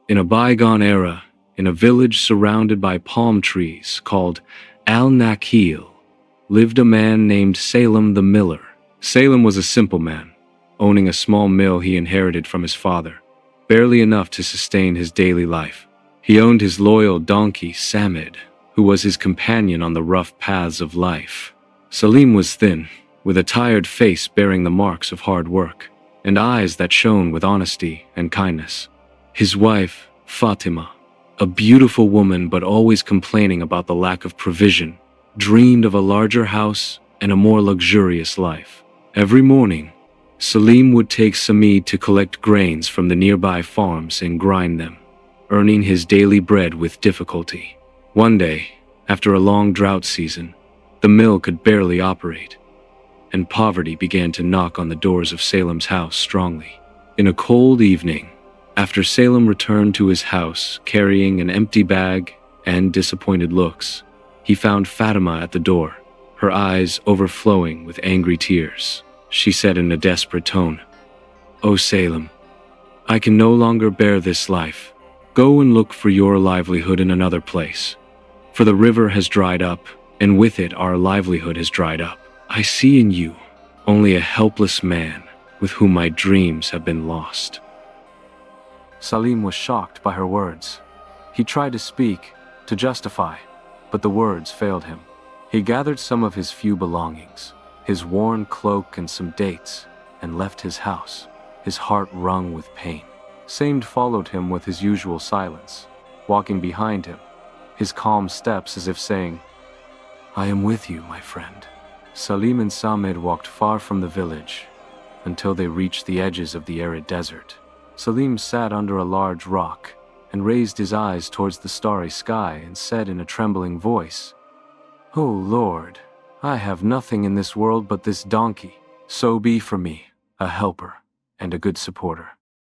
In a bygone era, in a village surrounded by palm trees called Al-Nakhil, lived a man named Salem the miller. Salem was a simple man, owning a small mill he inherited from his father, barely enough to sustain his daily life. He owned his loyal donkey, Samid, who was his companion on the rough paths of life. Salim was thin, with a tired face bearing the marks of hard work, and eyes that shone with honesty and kindness. His wife, Fatima, a beautiful woman but always complaining about the lack of provision, dreamed of a larger house and a more luxurious life. Every morning, Salim would take Samid to collect grains from the nearby farms and grind them, earning his daily bread with difficulty. One day, after a long drought season, the mill could barely operate, and poverty began to knock on the doors of Salem's house strongly. In a cold evening, after Salem returned to his house carrying an empty bag and disappointed looks, he found Fatima at the door, her eyes overflowing with angry tears. She said in a desperate tone, "Oh Salem, I can no longer bear this life. Go and look for your livelihood in another place. For the river has dried up, and with it our livelihood has dried up. I see in you only a helpless man with whom my dreams have been lost." Salim was shocked by her words. He tried to speak, to justify, but the words failed him. He gathered some of his few belongings, his worn cloak and some dates, and left his house, his heart wrung with pain. Samid followed him with his usual silence, walking behind him, his calm steps as if saying, "I am with you, my friend." Salim and Samid walked far from the village until they reached the edges of the arid desert. Salim sat under a large rock and raised his eyes towards the starry sky and said in a trembling voice, "O Lord, I have nothing in this world but this donkey. So be for me a helper and a good supporter."